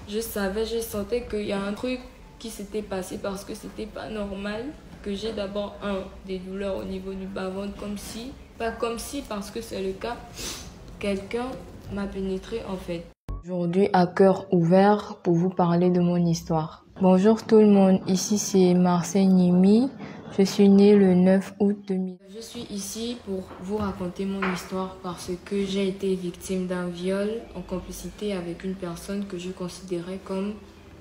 Je sentais qu'il y a un truc qui s'était passé parce que c'était pas normal. Que j'ai d'abord des douleurs au niveau du bas-ventre pas comme si parce que c'est le cas, quelqu'un m'a pénétré en fait. Aujourd'hui à cœur ouvert pour vous parler de mon histoire. Bonjour tout le monde, ici c'est Marcel Nimi. Je suis née le 9 août 2000. Je suis ici pour vous raconter mon histoire parce que j'ai été victime d'un viol en complicité avec une personne que je considérais comme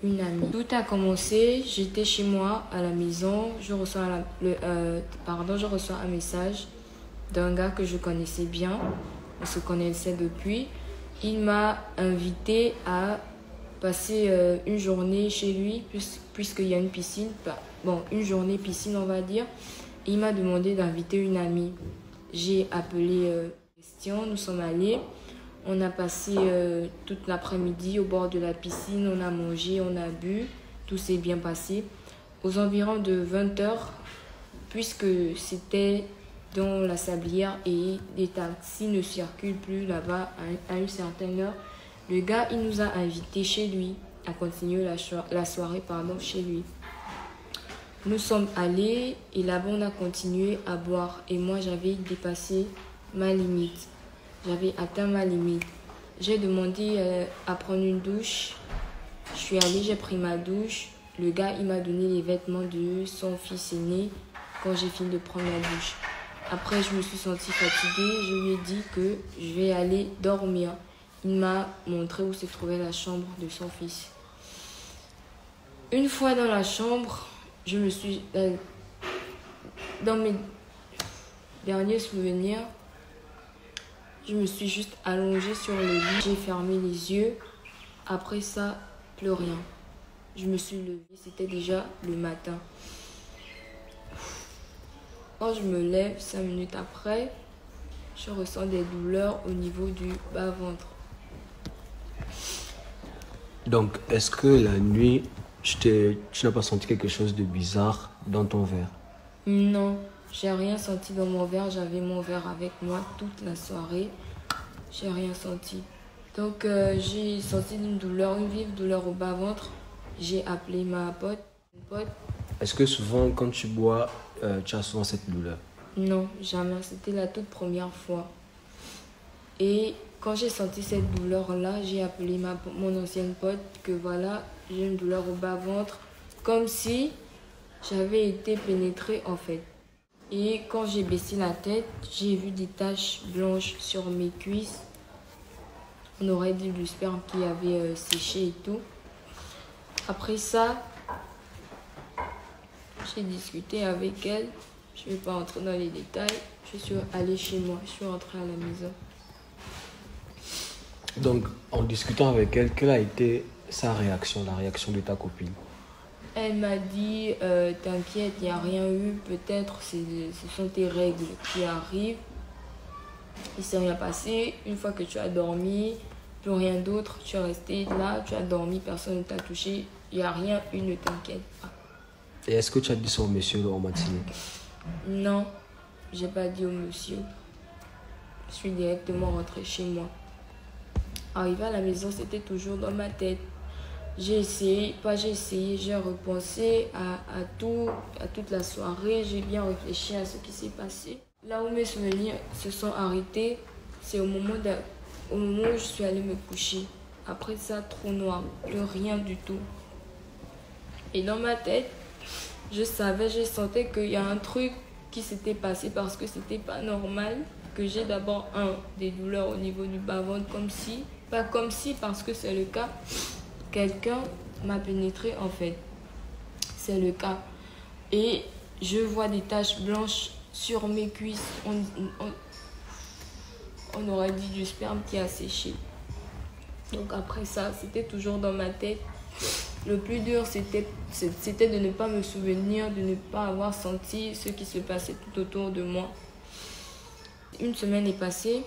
une amie. Tout a commencé, j'étais chez moi à la maison, je reçois un message d'un gars que je connaissais bien, on se connaissait depuis. Il m'a invité à passer une journée chez lui puisqu'il y a une piscine, une journée piscine on va dire. Il m'a demandé d'inviter une amie. J'ai appelé question, nous sommes allés. On a passé toute l'après-midi au bord de la piscine, on a mangé, on a bu, tout s'est bien passé. Aux environs de 20 h, puisque c'était dans la sablière et les taxis ne circulent plus là-bas à une certaine heure, le gars il nous a invités chez lui, à continuer la soirée chez lui. Nous sommes allés et là-bas on a continué à boire et moi j'avais dépassé ma limite. J'avais atteint ma limite. J'ai demandé à prendre une douche. Je suis allée, j'ai pris ma douche. Le gars, il m'a donné les vêtements de son fils aîné quand j'ai fini de prendre la douche. Après, je me suis sentie fatiguée. Je lui ai dit que je vais aller dormir. Il m'a montré où se trouvait la chambre de son fils. Une fois dans la chambre, je me suis... dans mes derniers souvenirs, je me suis juste allongée sur le lit, j'ai fermé les yeux. Après ça, plus rien. Je me suis levée, c'était déjà le matin. Quand je me lève, 5 minutes après, je ressens des douleurs au niveau du bas-ventre. Donc, est-ce que la nuit, tu n'as pas senti quelque chose de bizarre dans ton verre? Non, j'ai rien senti dans mon verre. J'avais mon verre avec moi toute la soirée. J'ai rien senti. Donc, j'ai senti une vive douleur au bas-ventre. J'ai appelé ma pote. Est-ce que souvent, quand tu bois, tu as souvent cette douleur? Non, jamais. C'était la toute première fois. Et quand j'ai senti cette douleur-là, j'ai appelé mon ancienne pote que voilà, j'ai une douleur au bas-ventre, comme si j'avais été pénétrée en fait. Et quand j'ai baissé la tête, j'ai vu des taches blanches sur mes cuisses. On aurait dit du sperme qui avait séché et tout. Après ça, j'ai discuté avec elle. Je ne vais pas entrer dans les détails. Je suis allée chez moi, je suis rentrée à la maison. Donc, en discutant avec elle, quelle a été sa réaction, la réaction de ta copine? Elle m'a dit, t'inquiète, il n'y a rien eu, peut-être ce sont tes règles qui arrivent. Il ne s'est rien passé, une fois que tu as dormi, plus rien d'autre, tu es resté là, tu as dormi, personne ne t'a touché, il n'y a rien eu, ne t'inquiète pas. Et est-ce que tu as dit ça au monsieur en matinée? Non, j'ai pas dit au monsieur. Je suis directement rentrée chez moi. Arrivé à la maison, c'était toujours dans ma tête. J'ai repensé à toute la soirée, j'ai bien réfléchi à ce qui s'est passé. Là où mes souvenirs se sont arrêtés, c'est au moment où je suis allée me coucher. Après ça, trop noir, plus rien du tout. Et dans ma tête, je sentais qu'il y a un truc qui s'était passé parce que c'était pas normal. Que j'ai d'abord des douleurs au niveau du bas-ventre pas comme si parce que c'est le cas, quelqu'un m'a pénétré en fait. C'est le cas. Et je vois des taches blanches sur mes cuisses. On aurait dit du sperme qui a séché. Donc après ça, c'était toujours dans ma tête. Le plus dur, c'était de ne pas me souvenir, de ne pas avoir senti ce qui se passait tout autour de moi. Une semaine est passée.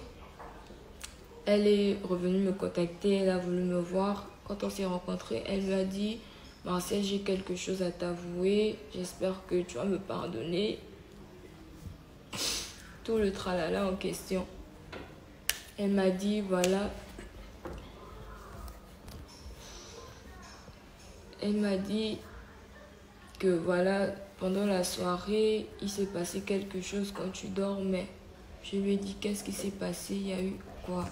Elle est revenue me contacter, elle a voulu me voir. Quand on s'est rencontrés, elle m'a dit « Marcel, j'ai quelque chose à t'avouer. J'espère que tu vas me pardonner. » Tout le tralala en question. Elle m'a dit « Voilà, Elle m'a dit que voilà, pendant la soirée, il s'est passé quelque chose quand tu dormais. Je lui ai dit, qu'est-ce qui s'est passé? Il y a eu quoi?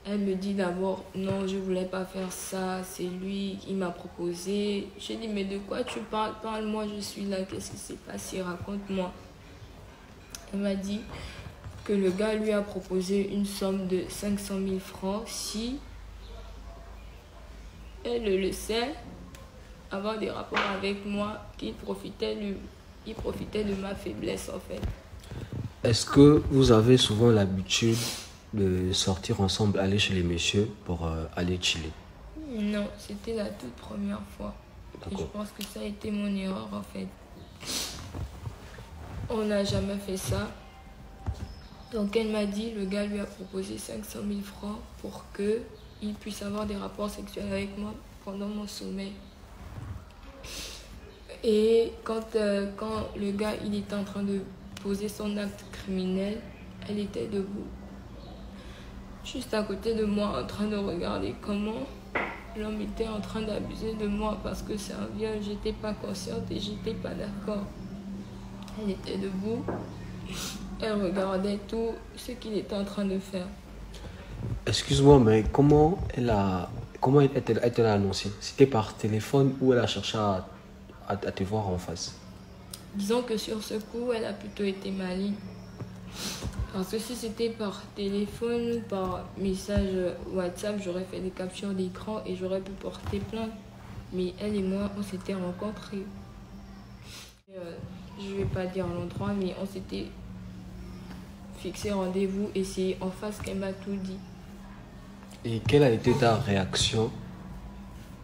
Elle me dit d'abord, non, je voulais pas faire ça, c'est lui qui m'a proposé. J'ai dit, mais de quoi tu parles? Parle-moi, je suis là, qu'est-ce qui s'est passé? Raconte-moi. Elle m'a dit que le gars lui a proposé une somme de 500 000 francs si elle le laissait avoir des rapports avec moi, qu'il profitait de ma faiblesse en fait. Est-ce que vous avez souvent l'habitude de sortir ensemble, aller chez les messieurs pour aller chiller? Non, c'était la toute première fois. Et je pense que ça a été mon erreur en fait. On n'a jamais fait ça. Donc elle m'a dit, le gars lui a proposé 500 000 francs pour qu'il puisse avoir des rapports sexuels avec moi pendant mon sommeil. Et quand le gars il était en train de poser son acte criminel, elle était debout, juste à côté de moi, en train de regarder comment l'homme était en train d'abuser de moi parce que c'est un viol. J'étais pas consciente et j'étais pas d'accord. Elle était debout, elle regardait tout ce qu'il était en train de faire. Excuse-moi, mais comment elle t'a annoncé? C'était par téléphone ou elle a cherché à te voir en face? Disons que sur ce coup, elle a plutôt été maligne. Parce que si c'était par téléphone ou par message WhatsApp, j'aurais fait des captures d'écran et j'aurais pu porter plainte. Mais elle et moi, on s'était rencontrés. Je ne vais pas dire l'endroit, mais on s'était fixé rendez-vous et c'est en face qu'elle m'a tout dit. Et quelle a été ta réaction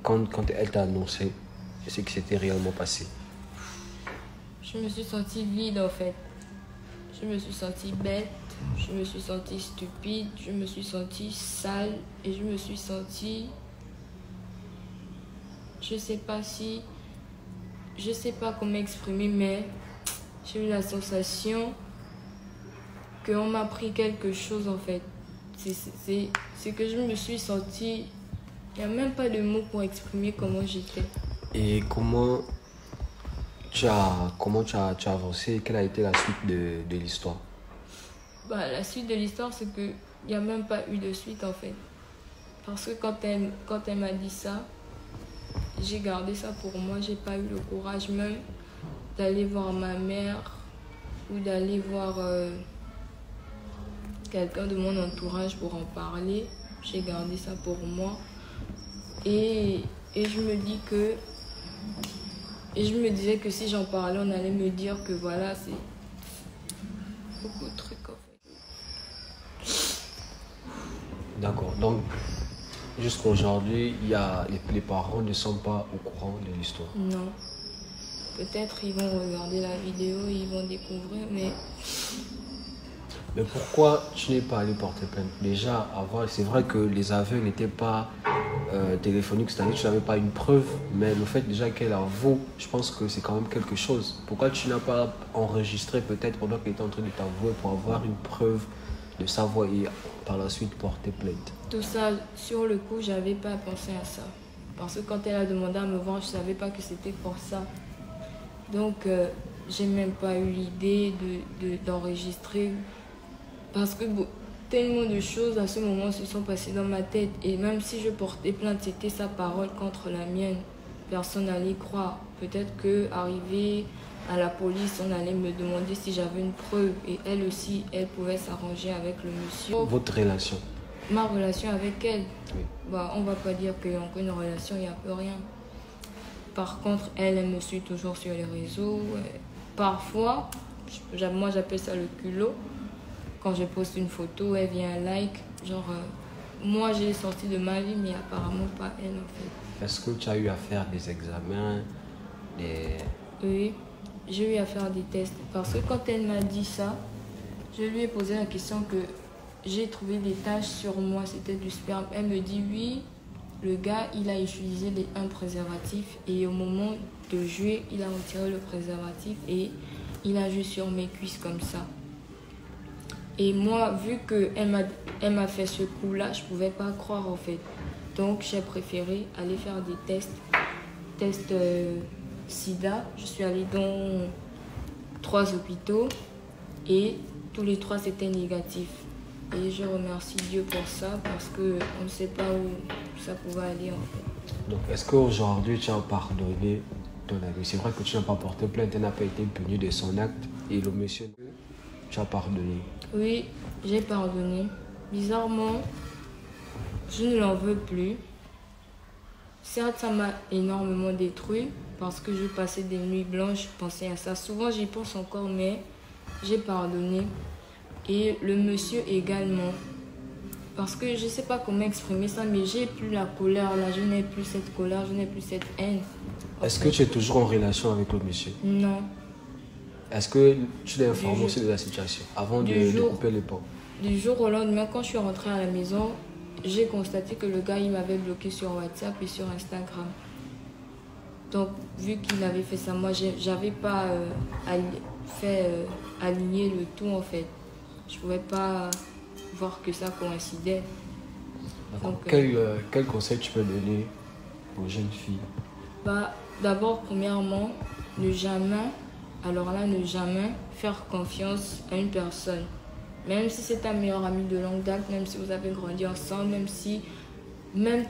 quand elle t'a annoncé ce qui s'était réellement passé? Je me suis sentie vide en fait. Je me suis sentie bête, je me suis sentie stupide, je me suis sentie sale et je me suis sentie... Je sais pas comment exprimer, mais j'ai eu la sensation qu'on m'a pris quelque chose en fait. C'est que je me suis sentie... Il n'y a même pas de mots pour exprimer comment j'étais. Et comment tu as avancé? Quelle a été la suite de l'histoire? La suite de l'histoire, c'est qu'il n'y a même pas eu de suite en fait. Parce que quand elle m'a dit ça, j'ai gardé ça pour moi. J'ai pas eu le courage même d'aller voir ma mère ou d'aller voir quelqu'un de mon entourage pour en parler. J'ai gardé ça pour moi. Et je me disais que si j'en parlais, on allait me dire que voilà, c'est beaucoup de trucs en fait. D'accord. Donc, jusqu'à aujourd'hui, les parents ne sont pas au courant de l'histoire. Non. Peut-être ils vont regarder la vidéo, ils vont découvrir, mais... Mais pourquoi tu n'es pas allé porter plainte? Déjà, avant, c'est vrai que les aveux n'étaient pas téléphoniques, c'est-à-dire que tu n'avais pas une preuve, mais le fait déjà qu'elle avoue, je pense que c'est quand même quelque chose. Pourquoi tu n'as pas enregistré peut-être pendant qu'elle était en train de t'avouer pour avoir une preuve de sa voix et par la suite porter plainte? Tout ça, sur le coup, j'avais pas pensé à ça. Parce que quand elle a demandé à me voir, je savais pas que c'était pour ça. Donc, j'ai même pas eu l'idée d'enregistrer. Parce que tellement de choses à ce moment se sont passées dans ma tête. Et même si je portais plainte, c'était sa parole contre la mienne. Personne n'allait croire. Peut-être qu'arrivé à la police, on allait me demander si j'avais une preuve. Et elle aussi, elle pouvait s'arranger avec le monsieur. Votre relation? Ma relation avec elle? Oui. On va pas dire qu'il y a encore une relation, il n'y a peu rien. Par contre, elle me suit toujours sur les réseaux. Parfois, moi j'appelle ça le culot. Quand je poste une photo, elle vient like. Genre, moi j'ai sorti de ma vie, mais apparemment pas elle en fait. Est-ce que tu as eu à faire des examens, Oui, j'ai eu à faire des tests. Parce que quand elle m'a dit ça, je lui ai posé la question que j'ai trouvé des taches sur moi, c'était du sperme. Elle me dit oui, le gars il a utilisé un préservatif et au moment de jouer, il a retiré le préservatif et il a joué sur mes cuisses comme ça. Et moi, vu qu'elle m'a fait ce coup-là, je ne pouvais pas croire en fait. Donc j'ai préféré aller faire des tests test SIDA. Je suis allée dans 3 hôpitaux et tous les 3 c'était négatif. Et je remercie Dieu pour ça parce qu'on ne sait pas où ça pouvait aller en fait. Donc, est-ce qu'aujourd'hui tu as pardonné ton ami? C'est vrai que tu n'as pas porté plainte, tu n'as pas été puni de son acte et le monsieur, tu as pardonné. Oui, j'ai pardonné. Bizarrement, je ne l'en veux plus. Certes, ça m'a énormément détruit parce que je passais des nuits blanches, je pensais à ça. Souvent, j'y pense encore, mais j'ai pardonné. Et le monsieur également. Parce que je ne sais pas comment exprimer ça, mais j'ai plus la colère là. Je n'ai plus cette colère, je n'ai plus cette haine. Est-ce que tu es toujours en relation avec le monsieur? Non. Est-ce que tu l'as informé aussi de la situation avant de couper les ponts? Du jour au lendemain, quand je suis rentrée à la maison, j'ai constaté que le gars il m'avait bloqué sur WhatsApp et sur Instagram. Donc, vu qu'il avait fait ça, moi, j'avais pas aligner le tout en fait. Je pouvais pas voir que ça coïncidait. Donc, quel conseil tu peux donner aux jeunes filles? D'abord, premièrement, ne jamais faire confiance à une personne. Même si c'est ta meilleure amie de longue date, même si vous avez grandi ensemble, même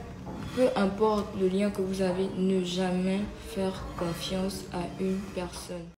peu importe le lien que vous avez, ne jamais faire confiance à une personne.